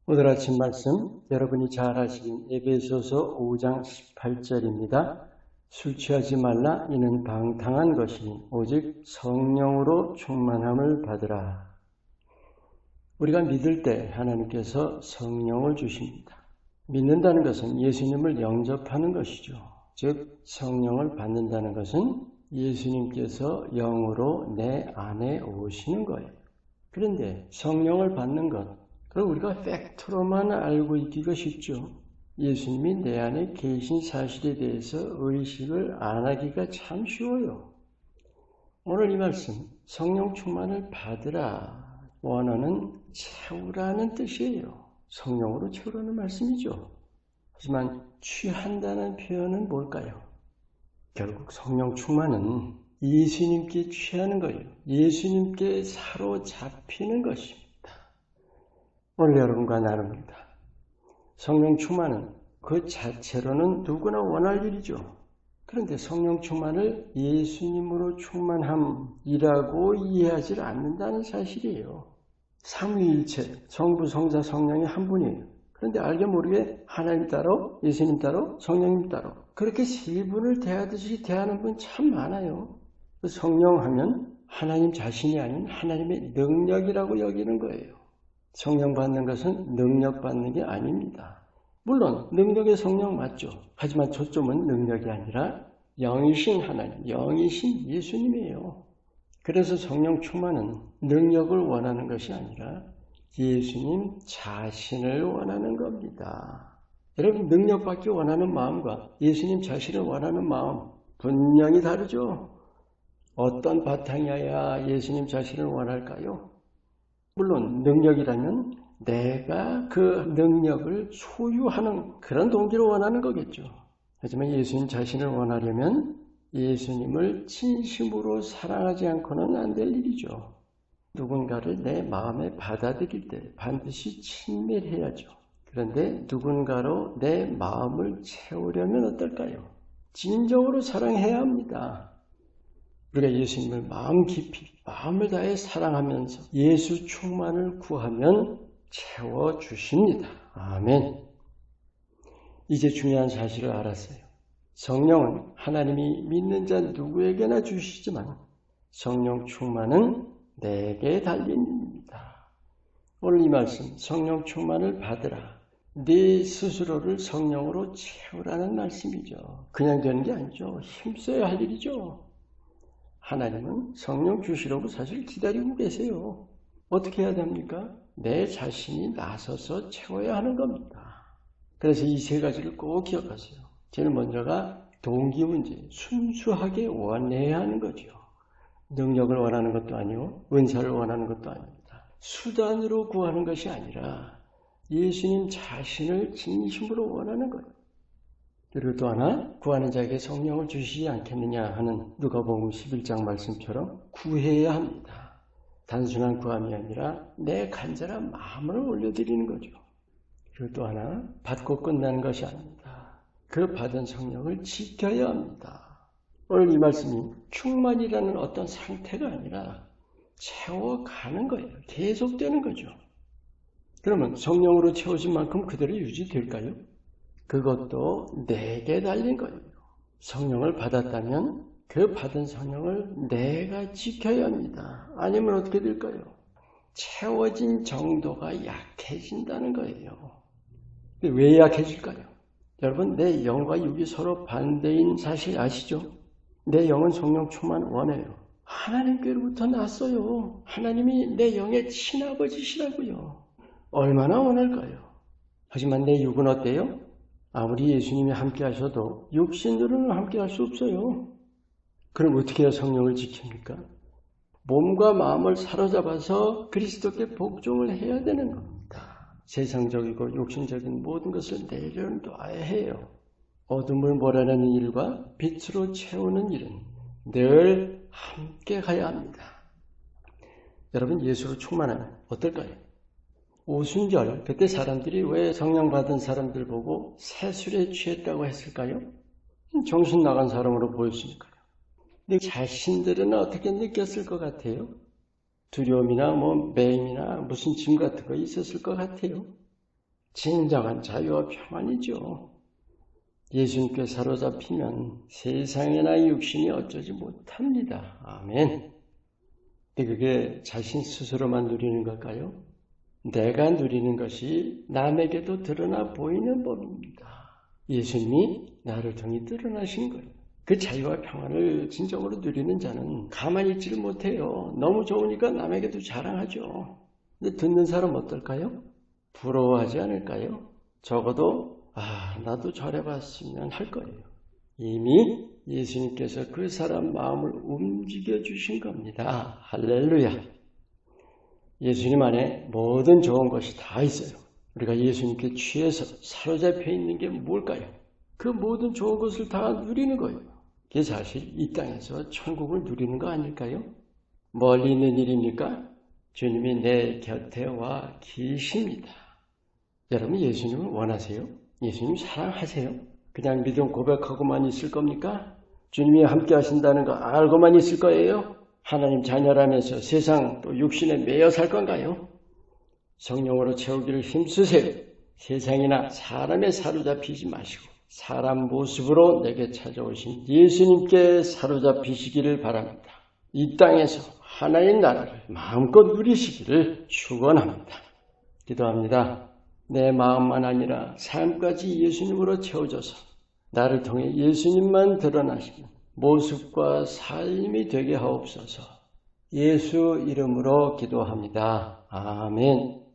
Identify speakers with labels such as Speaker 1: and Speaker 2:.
Speaker 1: 오늘 아침 말씀 여러분이 잘 아시는 에베소서 5장 18절입니다. 술 취하지 말라 이는 방탕한 것이니 오직 성령으로 충만함을 받으라. 우리가 믿을 때 하나님께서 성령을 주십니다. 믿는다는 것은 예수님을 영접하는 것이죠. 즉 성령을 받는다는 것은 예수님께서 영으로 내 안에 오시는 거예요. 그런데 성령을 받는 것, 그럼 우리가 팩트로만 알고 있기가 쉽죠. 예수님이 내 안에 계신 사실에 대해서 의식을 안 하기가 참 쉬워요. 오늘 이 말씀, 성령 충만을 받으라, 원어는 채우라는 뜻이에요. 성령으로 채우라는 말씀이죠. 하지만 취한다는 표현은 뭘까요? 결국 성령 충만은 예수님께 취하는 거예요. 예수님께 사로잡히는 것입니다. 오늘 여러분과 나눕니다. 성령 충만은 그 자체로는 누구나 원할 일이죠. 그런데 성령 충만을 예수님으로 충만함이라고 이해하지 않는다는 사실이에요. 삼위일체, 성부, 성자, 성령이 한 분이에요. 그런데 알게 모르게 하나님 따로, 예수님 따로, 성령님 따로 그렇게 세 분을 대하듯이 대하는 분 참 많아요. 성령 하면 하나님 자신이 아닌 하나님의 능력이라고 여기는 거예요. 성령 받는 것은 능력 받는 게 아닙니다. 물론 능력의 성령 맞죠. 하지만 초점은 능력이 아니라 영이신 하나님, 영이신 예수님이에요. 그래서 성령 충만은 능력을 원하는 것이 아니라 예수님 자신을 원하는 겁니다. 여러분, 능력 받기 원하는 마음과 예수님 자신을 원하는 마음 분명히 다르죠. 어떤 바탕이어야 예수님 자신을 원할까요? 물론 능력이라면 내가 그 능력을 소유하는 그런 동기로 원하는 거겠죠. 하지만 예수님 자신을 원하려면 예수님을 진심으로 사랑하지 않고는 안 될 일이죠. 누군가를 내 마음에 받아들일 때 반드시 친밀해야죠. 그런데 누군가로 내 마음을 채우려면 어떨까요? 진정으로 사랑해야 합니다. 우리가 예수님을 마음 깊이, 마음을 다해 사랑하면서 예수 충만을 구하면 채워주십니다. 아멘. 이제 중요한 사실을 알았어요. 성령은 하나님이 믿는 자 누구에게나 주시지만 성령 충만은 내게 달린 일입니다. 오늘 이 말씀, 성령 충만을 받으라. 네 스스로를 성령으로 채우라는 말씀이죠. 그냥 되는 게 아니죠. 힘써야 할 일이죠. 하나님은 성령 주시려고 사실 기다리고 계세요. 어떻게 해야 됩니까? 내 자신이 나서서 채워야 하는 겁니다. 그래서 이 세 가지를 꼭 기억하세요. 제일 먼저가 동기 문제, 순수하게 원해야 하는 거죠. 능력을 원하는 것도 아니고 은사를 원하는 것도 아닙니다. 수단으로 구하는 것이 아니라 예수님 자신을 진심으로 원하는 거예요. 그리고 또 하나, 구하는 자에게 성령을 주시지 않겠느냐 하는 누가복음 11장 말씀처럼 구해야 합니다. 단순한 구함이 아니라 내 간절한 마음을 올려드리는 거죠. 그리고 또 하나, 받고 끝나는 것이 아닙니다. 그 받은 성령을 지켜야 합니다. 오늘 이 말씀이 충만이라는 어떤 상태가 아니라 채워가는 거예요. 계속되는 거죠. 그러면 성령으로 채워진 만큼 그대로 유지될까요? 그것도 내게 달린 거예요. 성령을 받았다면 그 받은 성령을 내가 지켜야 합니다. 아니면 어떻게 될까요? 채워진 정도가 약해진다는 거예요. 왜 약해질까요? 여러분, 내 영과 육이 서로 반대인 사실 아시죠? 내 영은 성령 충만 원해요. 하나님께로부터 났어요. 하나님이 내 영의 친아버지시라고요. 얼마나 원할까요? 하지만 내 육은 어때요? 아무리 예수님이 함께 하셔도 육신으로는 함께 할 수 없어요. 그럼 어떻게 해야 성령을 지킵니까? 몸과 마음을 사로잡아서 그리스도께 복종을 해야 되는 겁니다. 세상적이고 욕심적인 모든 것을 내려놓아야 해요. 어둠을 몰아내는 일과 빛으로 채우는 일은 늘 함께 가야 합니다. 여러분, 예수로 충만하면 어떨까요? 오순절, 그때 사람들이 왜 성령 받은 사람들 보고 새술에 취했다고 했을까요? 정신 나간 사람으로 보였으니까요. 근데 자신들은 어떻게 느꼈을 것 같아요? 두려움이나 매임이나 무슨 짐 같은 거 있었을 것 같아요. 진정한 자유와 평안이죠. 예수님께 사로잡히면 세상이나 육신이 어쩌지 못합니다. 아멘. 근데 그게 자신 스스로만 누리는 걸까요? 내가 누리는 것이 남에게도 드러나 보이는 법입니다. 예수님이 나를 통해 드러나신 거예요. 그 자유와 평안을 진정으로 누리는 자는 가만히 있지를 못해요. 너무 좋으니까 남에게도 자랑하죠. 근데 듣는 사람 어떨까요? 부러워하지 않을까요? 적어도 나도 저래봤으면 할 거예요. 이미 예수님께서 그 사람 마음을 움직여 주신 겁니다. 할렐루야. 예수님 안에 모든 좋은 것이 다 있어요. 우리가 예수님께 취해서 사로잡혀 있는 게 뭘까요? 그 모든 좋은 것을 다 누리는 거예요. 그게 사실 이 땅에서 천국을 누리는 거 아닐까요? 멀리 있는 일입니까? 주님이 내 곁에 와 계십니다. 여러분 예수님을 원하세요? 예수님 사랑하세요? 그냥 믿음 고백하고만 있을 겁니까? 주님이 함께 하신다는 거 알고만 있을 거예요? 하나님 자녀라면서 세상 또 육신에 매여 살 건가요? 성령으로 채우기를 힘쓰세요. 세상이나 사람에 사로잡히지 마시고 사람 모습으로 내게 찾아오신 예수님께 사로잡히시기를 바랍니다. 이 땅에서 하나의 나라를 마음껏 누리시기를 축원합니다. 기도합니다. 내 마음만 아니라 삶까지 예수님으로 채워져서 나를 통해 예수님만 드러나시는 모습과 삶이 되게 하옵소서. 예수 이름으로 기도합니다. 아멘.